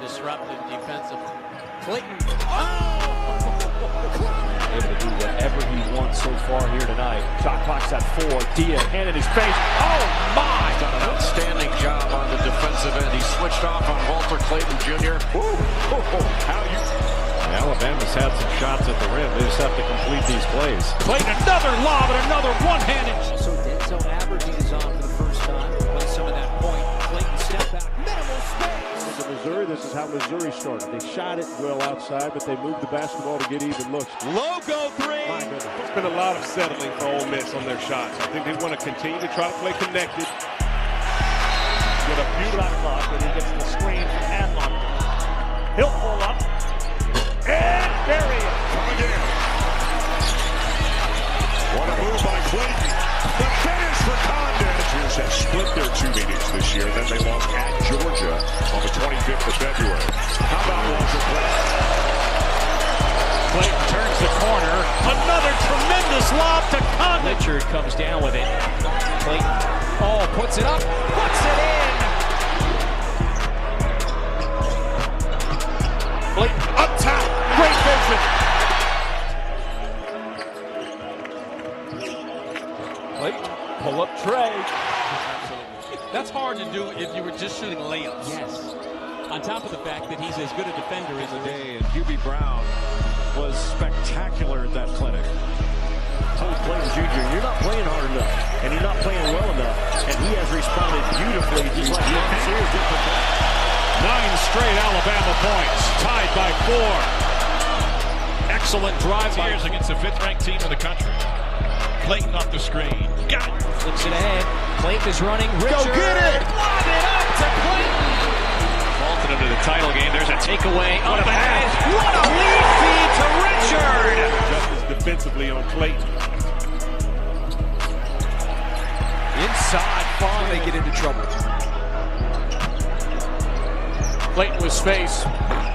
disruptive defensive. Clayton. Able to do whatever he wants so far here tonight. Shot clock's at 4. Dia, hand in his face. Oh my! Done an outstanding job on the defensive end. He switched off on Walter Clayton Jr. Alabama's had some shots at the rim. They just have to complete these plays. Clayton, another lob and another one-handed. So dead zone averaging is on for the first time. Play some of that point. Clayton step back. Minimal space. In Missouri, this is how Missouri started. They shot it well outside, but they moved the basketball to get even looks. Logo 3! My goodness. It's been a lot of settling for Ole Miss on their shots. I think they want to continue to try to play connected. With a few shot clock, and he gets the screen from Adlock. He'll pull up. And bury it. Coming in. What a move by Clayton. The finish for Condon. Teams have split their 2 meetings this year. Then they lost at Georgia on the 25th of February. How about Walter Clayton? Clayton turns the corner. Another tremendous lob to Condon. Richard comes down with it. Clayton. Oh, puts it up. Puts it in. Clayton up top. Great vision. Clayton, pull up Trey. That's hard to do if you were just shooting layups. Yes. On top of the fact that he's as good a defender as a day. And QB Brown was spectacular at that clinic. Walter Clayton Jr., you're not playing hard enough, and you're not playing well enough, and he has responded beautifully, just like the series did for Clayton. 9 straight Alabama points, tied by 4. Excellent drive by Years against the 5th-ranked team in the country. Clayton off the screen. Got it. Flips it ahead. Clayton is running. Richard. Go get it! Lob it up to Clayton. Vaulted into the title game. There's a takeaway. What a lead feed to Richard. Justice defensively on Clayton. Inside, far they get into trouble. Clayton with space.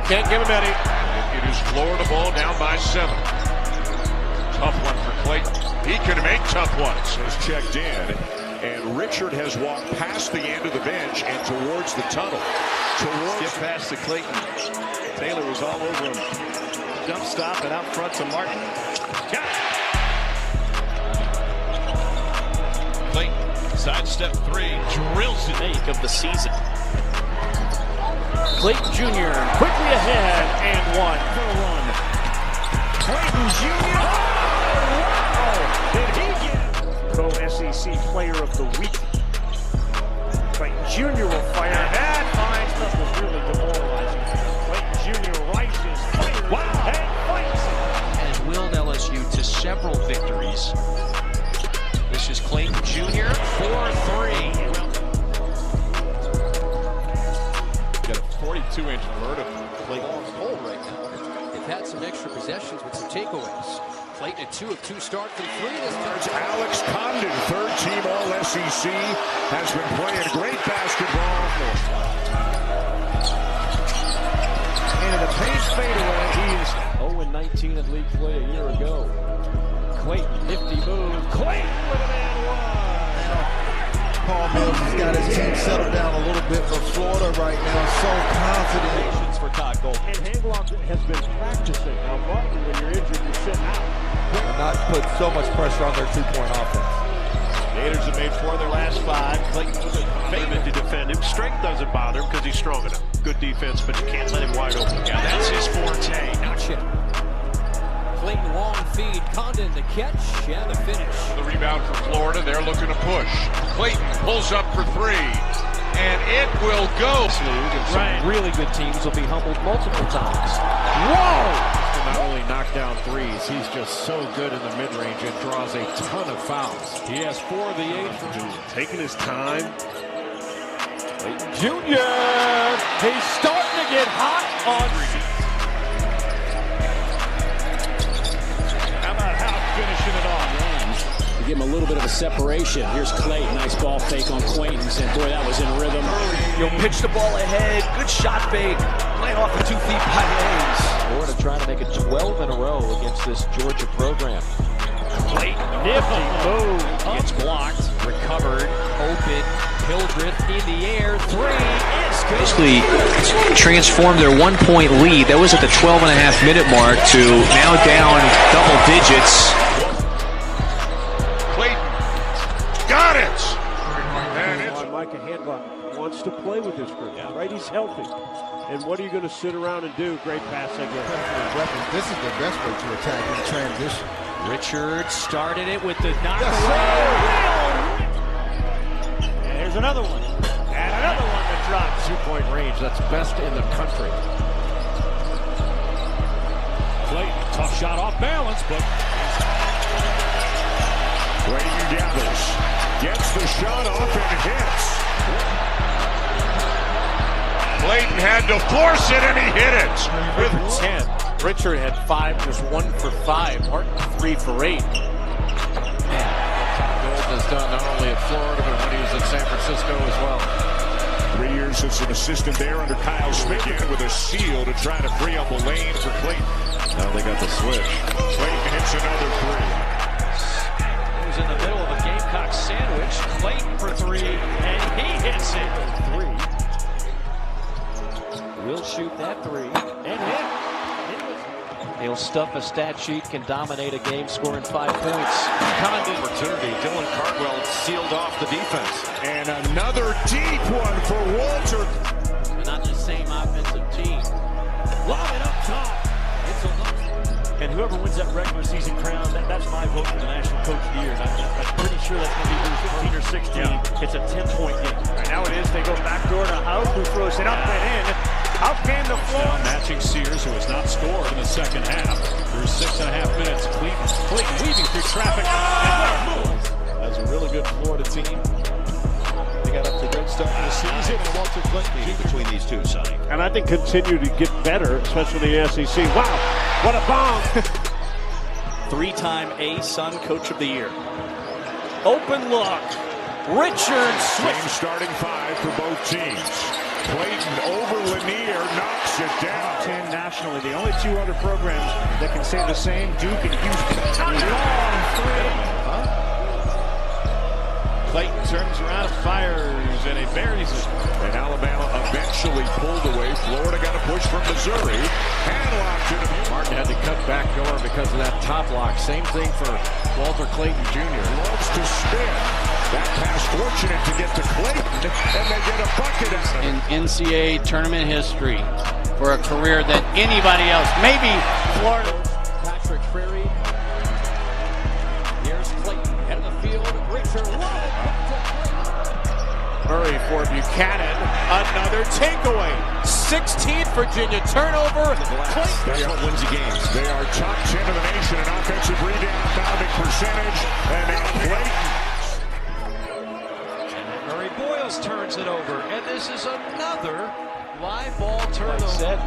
Can't give him any. It is Florida ball down by 7. Tough one for Clayton. He can make tough ones. Has checked in, and Richard has walked past the end of the bench and towards the tunnel. Get past to Clayton. Taylor was all over him. Jump stop and out front to Martin. Got it. Clayton, sidestep 3, drills it. Make of the season. Clayton Jr. quickly ahead and 1 for the run. Clayton Jr. Oh, wow! Did he get co-SEC Player of the Week? Clayton Jr. will fire. That fine stuff was really demoralizing. Clayton Jr. rises, fires, and fights. And willed LSU to several victories. This is Clayton Jr. 4-3. Got a 42-inch vertical. Ball's cold right now. They've had some extra possessions with some takeaways. Clayton at 2 of 2 start from 3 this time. Alex Condon, 3rd team All-SEC, has been playing great basketball. And in a pace fadeaway, he is 0-19 in league play a year ago. Clayton, nifty move. Clayton with an and 1. Paul Mills has got his team settled down a little bit for Florida right now. So confident. For Todd Gold. And Handlock has been practicing. Now, Martin, when you're injured, you sit out. And not put so much pressure on their 2-point offense. Gators have made 4 of their last 5. Clayton was a favorite to defend him. Strength doesn't bother him because he's strong enough. Good defense, but you can't let him wide open. Yeah, that's his forte. Notch it. Clayton long feed. Condon the catch and the finish. The rebound for Florida. They're looking to push. Clayton pulls up for 3, and it will go. Some really good teams will be humbled multiple times. Whoa! Not only knock down threes, he's just so good in the mid-range and draws a ton of fouls. He has 4 of the 8 for him. Taking his time. Clayton Jr. He's starting to get hot on. How about House finishing it off? To give him a little bit of a separation. Here's Clayton. Nice ball fake on Quaintance, and boy, that was in rhythm. You'll pitch the ball ahead. Good shot fake. Playing off the 2 feet by Hayes. Florida trying to make it 12 in a row against this Georgia program. Clayton, Nifty move. Gets blocked, recovered, open, Hildreth in the air. 3 is Basically transformed their 1-point lead. That was at the 12.5-minute mark to now down double digits. Clayton got it. Micah Handlock wants to play with this group, right? He's healthy. And what are you going to sit around and do? Great pass again. This is the best way to attack in transition. Richard started it with the knockaway. And here's another one. And another one that drops. 2-point range. That's best in the country. Clayton, tough shot off balance, but Clayton gathers, gets the shot off and hits. Clayton had to force it and he hit it. With 10. Richard had 5, was 1 for 5. Martin 3 for 8. Tom Golden has done not only at Florida, but when he was at San Francisco as well. 3 years since an assistant there under Kyle Smith with a seal to try to free up a lane for Clayton. Now they got the switch. Clayton hits another 3. He was in the middle of a Gamecock sandwich. Clayton for 3, and he hits it. 3. Will shoot that 3 and hit. He'll stuff a stat sheet, can dominate a game, scoring 5 points. Condon opportunity. Dylan Cardwell sealed off the defense. And another deep one for Walter. But not the same offensive team. Lob it up top. It's a look. And whoever wins that regular season crown, that's my vote for the National Coach of the Year. I'm pretty sure that's going to be 15 or 16. Yeah. It's a 10-point game. Right now it is. They go backdoor to House, who throws it up and in. Out came the floor. matching Sears, who has not scored in the second half. Through 6.5 minutes, Clayton weaving through traffic. That's a really good Florida team. They got up to a great start to the season, and Walter Clayton Jr. Between these two, Sonny. And I think continue to get better, especially in the SEC. Wow, what a bomb. 3-time A-Sun Coach of the Year. Open look. Richard switch. Game starting 5 for both teams. Clayton over Lanier, knocks it down. 10 nationally. The only 2 other programs that can say the same, Duke and Houston. Long 3. Clayton turns around, fires, and he buries it. And Alabama eventually pulled away. Florida got a push from Missouri. Handlocked it. Martin had to cut back door because of that top lock. Same thing for Walter Clayton Jr. Loves to spin. That pass fortunate to get to Clayton, and they get a bucket out of it. In NCAA tournament history for a career that anybody else, maybe Florida. Patrick Freary. Here's Clayton, head of the field. Richard Murray for Buchanan. Another takeaway. 16th Virginia turnover. That's what wins the games. They are top 10 in the nation in offensive rebounding percentage, and now Clayton. Murray Boyles turns it over, and this is another live ball turnover. Said,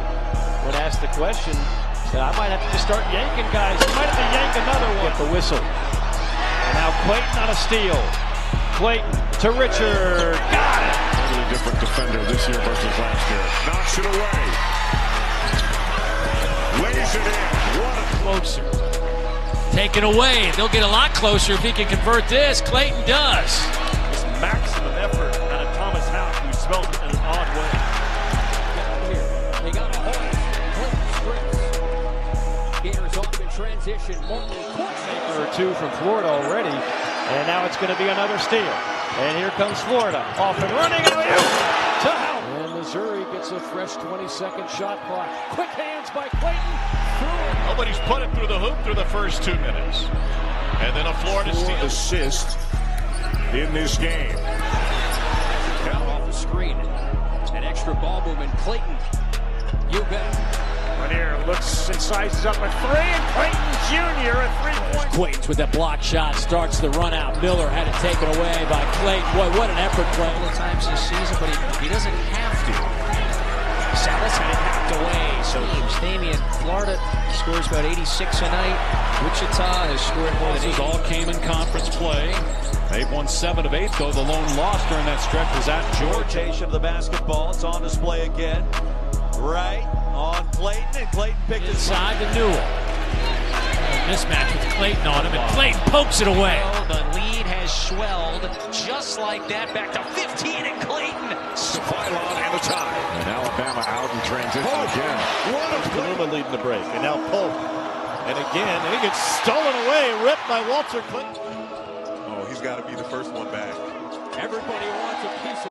when asked the question, said I might have to just start yanking guys. He might have to yank another one. Get the whistle. And now Clayton on a steal. Clayton to Richard. Got it. Totally different defender this year versus last year. Knocks it away. Lays it in. What a closer. Taken away. They'll get a lot closer if he can convert this. Clayton does. Maximum effort out of Thomas House, who spelled it in an odd way. They got a hold. Clayton strips. Gators off in transition. Or 2 from Florida already. And now it's going to be another steal. And here comes Florida. Off and running. And to help. And Missouri gets a fresh 20-second shot clock. Quick hands by Clayton. Nobody's put it through the hoop through the first 2 minutes. And then a Florida 4 steal. assists in this game. Off the screen. An extra ball movement. Clayton. You bet. Lanier looks and sizes up a 3. And Clayton Jr. a 3-point. Quaintance with that block shot starts the run out. Miller had it taken away by Clayton. Boy, what an effort, Clayton. A couple of times this season, but he doesn't have to. Salas had it knocked away. So Damian, Florida scores about 86 a night. Wichita has scored more than 80. All came in conference play. They've won 7 of 8, though the lone loss during that stretch was at Georgia. Rotation of the basketball. It's on display again. Right on Clayton, and Clayton picked it Inside to Newell. Mismatch with Clayton on him, and Clayton pokes it away. The lead has has swelled just like that. Back to 15 and Clayton. The pylon and the tie. And Alabama out in transition again. Kaluma leading the break, and now Polk. And again, and he gets stolen away, ripped by Walter Clayton. Oh, he's got to be the first one back. Everybody wants a piece of